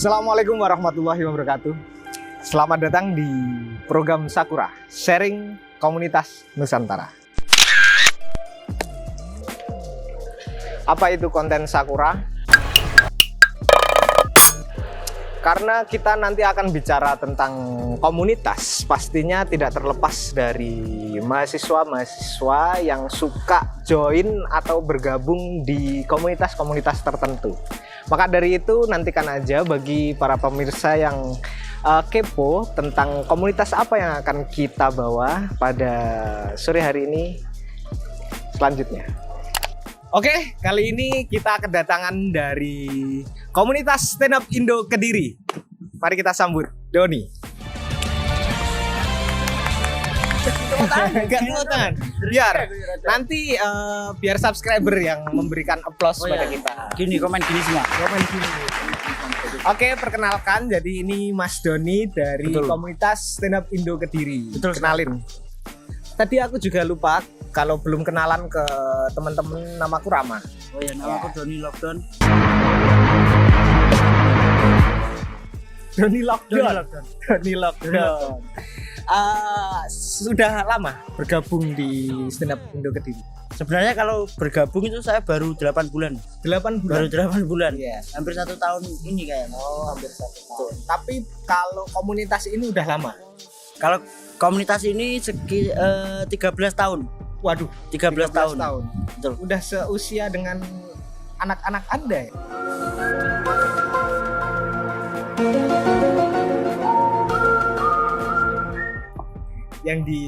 Assalamualaikum warahmatullahi wabarakatuh. Selamat datang di program Sakura, sharing komunitas Nusantara. Apa itu konten Sakura? Karena kita nanti akan bicara tentang komunitas, pastinya tidak terlepas dari mahasiswa-mahasiswa yang suka join atau bergabung di komunitas-komunitas tertentu. Maka dari itu nantikan aja bagi para pemirsa yang kepo tentang komunitas apa yang akan kita bawa pada sore hari ini selanjutnya. Oke, kali ini kita kedatangan dari komunitas Stand Up Indo Kediri. Mari kita sambut Doni. Tepuk tangan. Biar nanti biar subscriber yang memberikan applause pada kita. Gini, komen gini semua. Komen gini. Oke, perkenalkan, jadi ini Mas Doni dari komunitas Stand Up Indo Kediri. Betul, kenalin. Tadi aku juga lupa kalau belum kenalan ke teman-teman, namaku Rama. Oh ya, namaku Doni Lockdown. Doni Lockdown. Doni Lockdown. Sudah lama bergabung di Stand Up Indo Kediri. Sebenarnya kalau bergabung itu saya baru 8 bulan. 8 bulan. Baru 8 bulan. Iya. Hampir 1 tahun ini kayaknya. Oh, hampir 1 tahun. Tapi kalau komunitas ini udah lama. Kalau komunitas ini 13 tahun. Waduh, 13 tahun. Betul. Udah seusia dengan anak-anak Anda ya? Yang di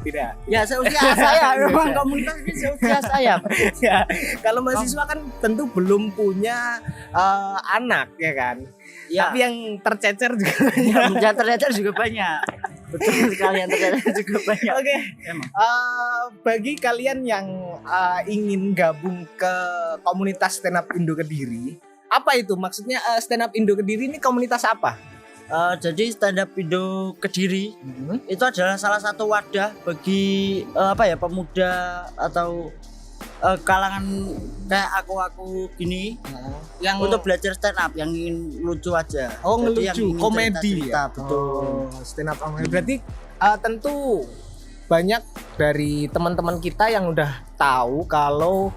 tidak. Ya, seusia saya. Memang komunitas ini seusia saya. Ya, kalau mahasiswa kan tentu belum punya anak ya kan. Ya. Tapi yang tercecer juga banyak. Yang tercecer juga banyak. Betul sekali, yang tercecer juga banyak. Oke. Bagi kalian yang ingin gabung ke komunitas Stand Up Indo Kediri, apa itu maksudnya? Stand Up Indo Kediri ini komunitas apa? Jadi Stand Up Indo Kediri itu adalah salah satu wadah bagi pemuda atau kalangan kayak aku gini yang untuk belajar stand up, yang ingin lucu aja. Oh, jadi ngelucu, yang komedi cerita, ya. betul. Stand up komedi. Berarti tentu banyak dari teman-teman kita yang udah tahu kalau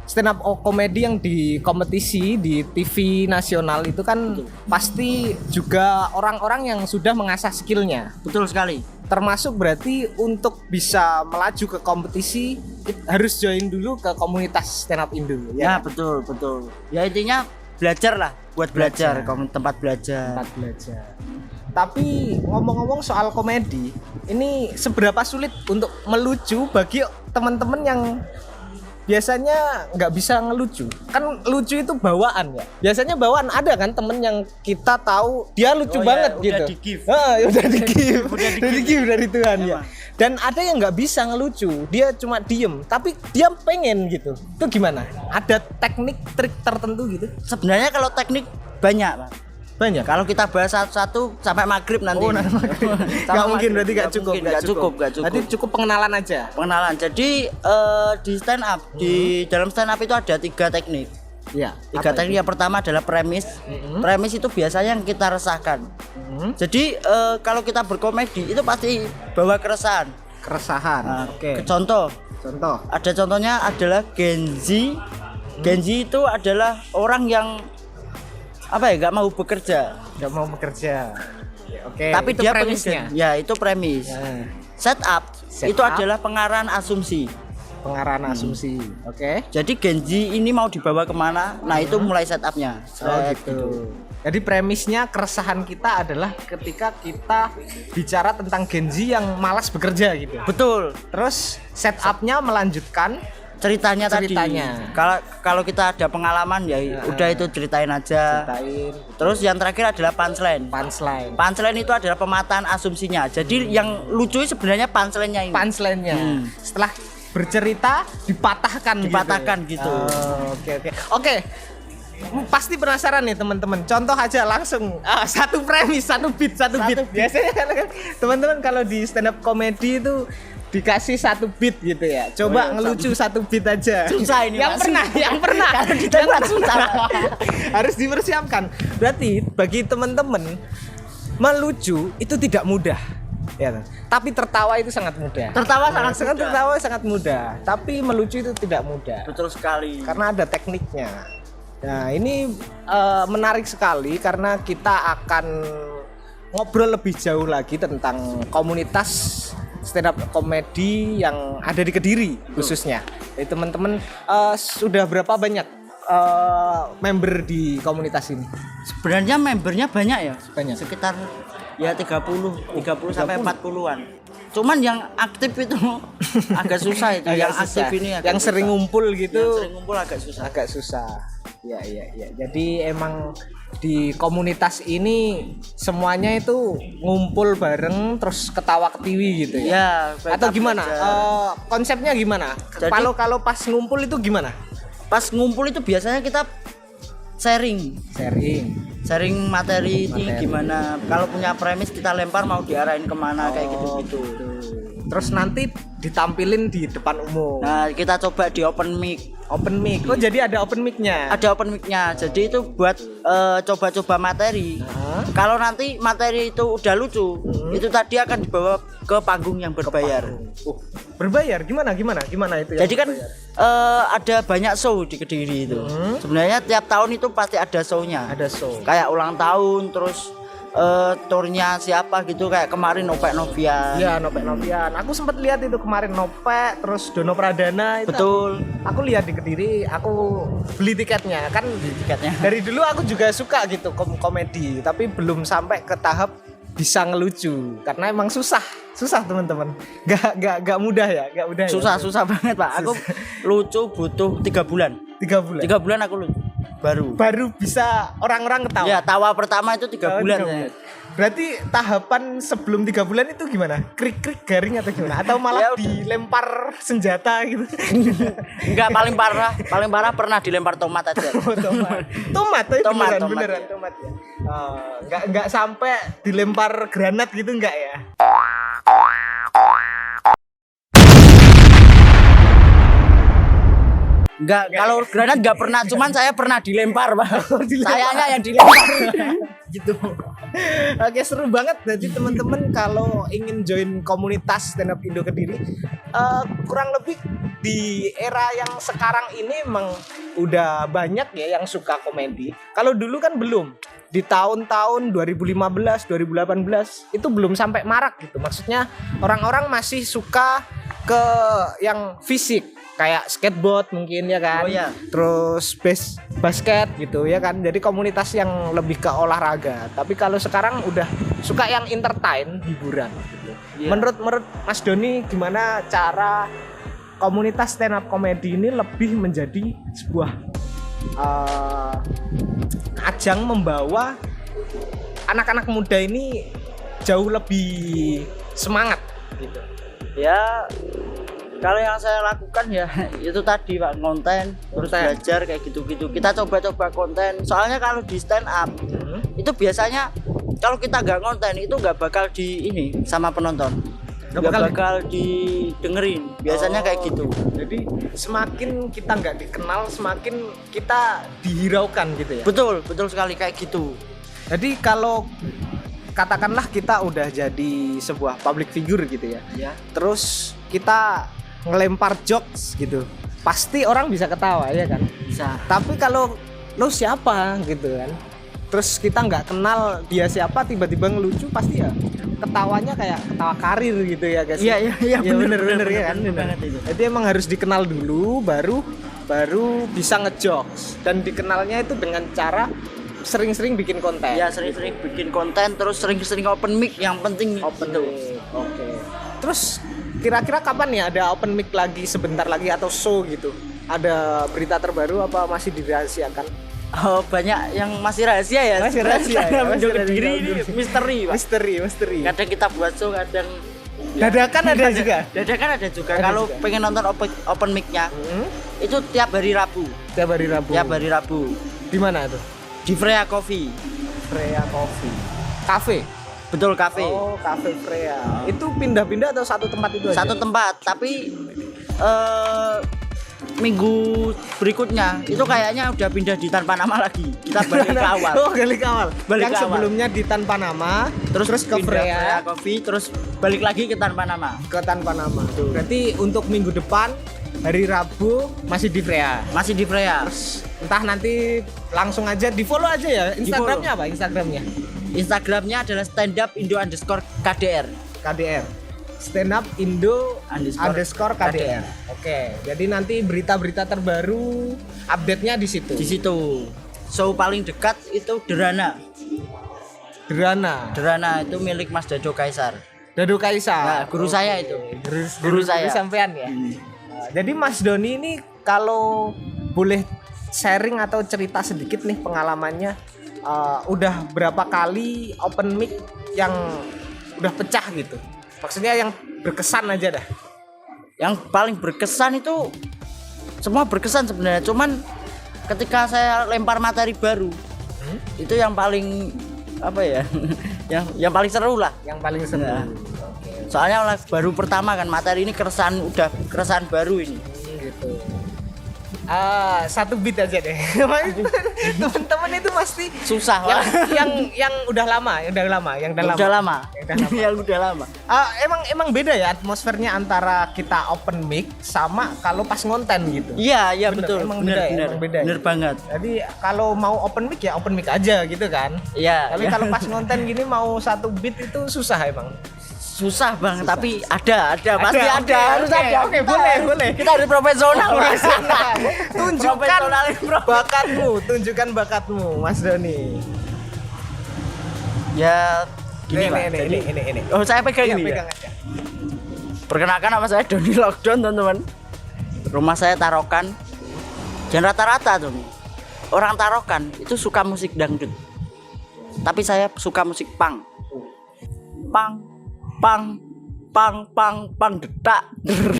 stand up komedi yang di kompetisi di TV nasional itu kan pasti juga orang-orang yang sudah mengasah skillnya. Betul sekali. Termasuk berarti untuk bisa melaju ke kompetisi harus join dulu ke komunitas Stand Up Indo. Ya, betul. Ya intinya belajar lah, buat belajar. Tempat belajar. Tapi ngomong-ngomong soal komedi, ini seberapa sulit untuk melucu bagi teman-teman yang biasanya nggak bisa ngelucu? Kan lucu itu bawaan ya. Biasanya bawaan, ada kan temen yang kita tahu dia lucu banget udah gitu. Udah di give dari Tuhan ya. Dan ada yang nggak bisa ngelucu, dia cuma diem, tapi dia pengen gitu. Itu gimana? Ada teknik, trik tertentu gitu? Sebenarnya kalau teknik banyak, Pak. Banyak. Kalau kita bahas satu-satu sampai maghrib nanti. Oh, nanti maghrib. Gak mungkin, berarti gak cukup. Berarti cukup pengenalan aja. Pengenalan. Jadi di stand up, di dalam stand up itu ada 3 teknik. Iya. 3 teknik. Yang pertama adalah premis. Premis itu biasanya yang kita resahkan. Jadi kalau kita berkomedi itu pasti bawa keresahan. Oke. Contoh. Ada contohnya adalah Genzi. Genzi itu adalah orang yang nggak mau bekerja. Oke. Tapi itu dia premisnya. Ya, itu premis. Setup itu adalah pengarahan asumsi. Oke. Jadi Genji ini mau dibawa kemana? Nah, itu mulai setupnya. Gitu. Jadi premisnya keresahan kita adalah ketika kita bicara tentang Genji yang malas bekerja gitu. Betul. Terus setupnya melanjutkan ceritanya. Kalau kita ada pengalaman ya udah itu ceritain aja. Terus yang terakhir adalah punchline. Punchline itu adalah pemataan asumsinya. Jadi yang lucu sebenarnya punchline-nya ini. Setelah bercerita dipatahkan gitu. Oke. Pasti penasaran nih teman-teman. Contoh aja langsung satu premis, satu beat. Biasanya kan teman-teman kalau di stand up comedy itu dikasih 1 beat gitu ya. Coba ngelucu 1 beat aja. Susah ini, yang Mas. yang pernah. Kalau ditembak susah. Harus dipersiapkan. Berarti bagi teman-teman melucu itu tidak mudah. Ya, tapi tertawa itu sangat mudah. Tertawa sangat mudah. Tertawa sangat mudah, tapi melucu itu tidak mudah. Betul sekali. Karena ada tekniknya. Nah, ini menarik sekali karena kita akan ngobrol lebih jauh lagi tentang komunitas stand up comedy yang ada di Kediri khususnya. Jadi teman-teman sudah berapa banyak member di komunitas ini? Sebenarnya membernya banyak ya. Banyak. Sekitar ya 30 sampai 40-an. Cuman yang aktif itu agak susah itu. Agak yang susah. aktif ini agak yang susah. sering ngumpul gitu. Yang sering ngumpul agak susah. Agak susah. Ya. Jadi emang di komunitas ini semuanya itu ngumpul bareng terus ketawa ketiwi gitu ya. Ya, Atau gimana? belajar. Konsepnya gimana? Jadi- Kalau pas ngumpul itu gimana? Pas ngumpul itu biasanya kita sharing materi ini Materi. gimana. Kalau punya premis kita lempar mau diarahin kemana kayak gitu-gitu. Terus nanti ditampilin di depan umum. Nah, kita coba di open mic. Open mic. Oh, jadi ada open mic-nya. Ada open mic-nya. Jadi itu buat coba-coba materi. Hah? Kalau nanti materi itu udah lucu, itu tadi akan dibawa ke panggung yang berbayar. Berbayar gimana itu ya? Jadi kan ada banyak show di Kediri itu. Sebenarnya tiap tahun itu pasti ada show-nya. Ada show. Kayak ulang tahun, terus turnya siapa gitu, kayak kemarin Nopek Novian. Iya, Nopek Novian. Aku sempat lihat itu kemarin Nopek, terus Dono Pradana itu. Betul. Aku lihat di Kediri, aku beli tiketnya. Kan Tiketnya. dari dulu aku juga suka gitu komedi, tapi belum sampai ke tahap bisa ngelucu karena emang susah teman-teman. Gak mudah ya. Susah banget, Pak. Aku lucu butuh 3 bulan. 3 bulan. 3 bulan aku lucu. Baru bisa orang-orang ketawa. Ya, tawa pertama itu 3 bulan. 3 bulan. Berarti tahapan sebelum 3 bulan itu gimana? Krik-krik garing atau gimana? Atau malah Ya udah. dilempar senjata gitu? Enggak, paling parah pernah dilempar tomat aja. Tomat tapi Tomat, beneran ya. tomat ya. Enggak sampai dilempar granat gitu enggak ya? Enggak, kalau granat enggak pernah, cuman saya pernah dilempar, Pak. Sayanya yang dilempar. Gitu. Oke, seru banget. Jadi teman-teman kalau ingin join komunitas stand up Indo Kediri, kurang lebih di era yang sekarang ini emang udah banyak ya yang suka komedi. Kalau dulu kan belum. Di tahun-tahun 2015, 2018 itu belum sampai marak gitu. Maksudnya orang-orang masih suka ke yang fisik, kayak skateboard mungkin ya kan. Oh, iya. Terus basket gitu ya kan. Jadi komunitas yang lebih ke olahraga. Tapi kalau sekarang udah suka yang entertain, hiburan gitu. Iya. Menurut Mas Doni gimana cara komunitas stand up comedy ini lebih menjadi sebuah ajang membawa anak-anak muda ini jauh lebih semangat gitu. Ya, kalau yang saya lakukan ya itu tadi, Pak, konten, terus belajar kayak gitu-gitu. Kita coba-coba konten. Soalnya kalau di stand up itu biasanya kalau kita nggak konten itu nggak bakal di ini sama penonton. Nggak bakal didengerin. Biasanya kayak gitu. Jadi semakin kita nggak dikenal, semakin kita dihiraukan gitu ya. Betul sekali kayak gitu. Jadi kalau katakanlah kita udah jadi sebuah public figure gitu ya. Ya. Terus kita ngelempar jokes gitu. Pasti orang bisa ketawa ya kan? Bisa. Tapi kalau lo siapa gitu kan? Terus kita nggak kenal dia siapa, tiba-tiba ngelucu, pasti ya ketawanya kayak ketawa karir gitu ya guys. Iya, bener ya kan. bener banget itu. Jadi emang harus dikenal dulu, baru bisa ngejokes. Dan dikenalnya itu dengan cara sering-sering bikin konten. Ya, sering-sering bikin konten, terus sering-sering open mic, yang penting Open itu. mic. Oke. Terus kira-kira kapan ya ada open mic lagi, sebentar lagi atau show gitu? Ada berita terbaru apa masih dirahasiakan? Oh, banyak yang masih rahasia ya. Masih rahasia ya, masih rahasia. Kediri ini misteri, Pak. Misteri. Kadang kita buat show, kadang Dadakan ada juga. Dadakan ada juga. Ada Kalau juga. pengen nonton open mic-nya, itu tiap hari Rabu. Tiap hari Rabu. Tiap hari Rabu. Di mana tuh? Di Freya Coffee. Freya Coffee. Cafe. Betul, kafe. Oh, Cafe Freya. Itu pindah-pindah atau satu tempat itu aja? Satu tempat, tapi minggu berikutnya itu kayaknya udah pindah di Tanpa Nama lagi. Kita balik ke awal. Oh, balik ke awal. Balik Yang ke awal. sebelumnya di Tanpa Nama, terus ke pindah Freya, Coffee, terus balik lagi ke Tanpa Nama. ke Tanpa Nama. Berarti untuk minggu depan hari Rabu masih di Freya. Masih di Freya. Entah nanti langsung aja di follow aja ya. Instagramnya apa? Instagramnya Instagramnya adalah @standupindo_KDR. KDR. Stand Up Indo Underscore KDR. Oke, jadi nanti berita-berita terbaru update-nya di situ. Di situ. Show paling dekat itu Derana. Derana itu milik Mas Dado Kaisar. Dado Kaisar. Nah, guru saya itu. Guru saya. sampean ya. Nah, jadi Mas Doni ini kalau boleh sharing atau cerita sedikit nih pengalamannya, udah berapa kali open mic yang udah pecah gitu? Maksudnya yang berkesan aja dah. Yang paling berkesan itu semua berkesan sebenarnya, cuman ketika saya lempar materi baru itu yang paling apa ya? yang paling seru lah. Yang paling seru. Nah, soalnya baru pertama kan, materi ini keresahan baru ini. Gitu. Satu beat aja deh. Teman-teman itu pasti Susah lah. yang udah lama. Yang udah lama. Emang beda ya atmosfernya antara kita open mic sama kalau pas ngonten gitu. Iya, Bener, betul. emang Bener beda ya? Bener banget. Jadi kalau mau open mic ya open mic aja gitu kan. Iya. Tapi kalau pas ngonten gini mau satu beat itu susah emang. Susah bang, tapi ada pasti Oke, ada, harus oke, ada. oke, boleh. Kita harus profesional. Tunjukkan Profesional. bakatmu, Mas Doni. Ya, gini Pak. Ini. Oh, saya pegang Iya, ini. pegang Ya? aja. Perkenalkan, nama saya Doni Lockdown, teman-teman. Rumah saya Tarokan. Dan rata-rata tuh orang Tarokan itu suka musik dangdut. Tapi saya suka musik punk. Pang detak.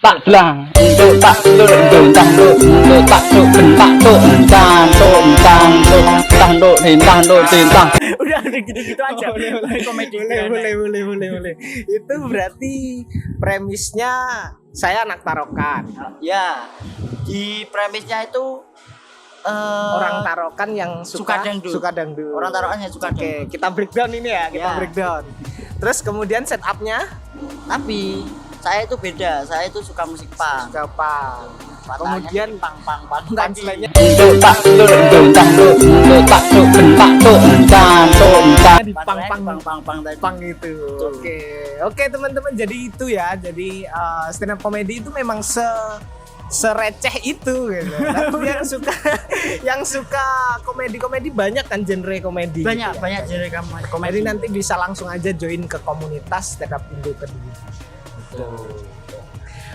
Tak belang, untuk tak duk tang duk, untuk tak duk bentak duk entang duk entang duk tang duk tintang duk tintang. Udah gitu-gitu aja. Komedi. Boleh. Itu berarti premisnya saya anak Tarokan. Ya, di premisnya itu Orang Tarokan yang suka dangdut. Orang Tarokan yang suka Oke, dangdut. kita breakdown ini ya, kita Ya. breakdown. Terus kemudian setupnya Tapi saya itu beda. Saya itu suka musik punk. gampang. Kemudian pang punchline-nya Untuk tak duk tang duk, untuk tak duk bentak duk entang duk entang. di pang tadi. pang itu. Oke teman-teman, jadi itu ya. Jadi stand up comedy itu memang sereceh itu gitu. Tapi yang suka komedi banyak kan, genre komedi. Banyak genre komedi. Jadi nanti bisa langsung aja join ke komunitas stand up Indo kedua.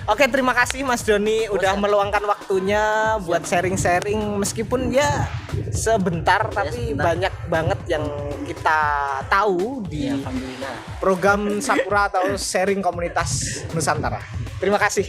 Oke, terima kasih Mas Doni udah meluangkan waktunya buat sharing-sharing, meskipun ya sebentar tapi sebentar. banyak banget yang kita tahu di Alhamdulillah. program Sakura atau sharing komunitas Nusantara. Terima kasih.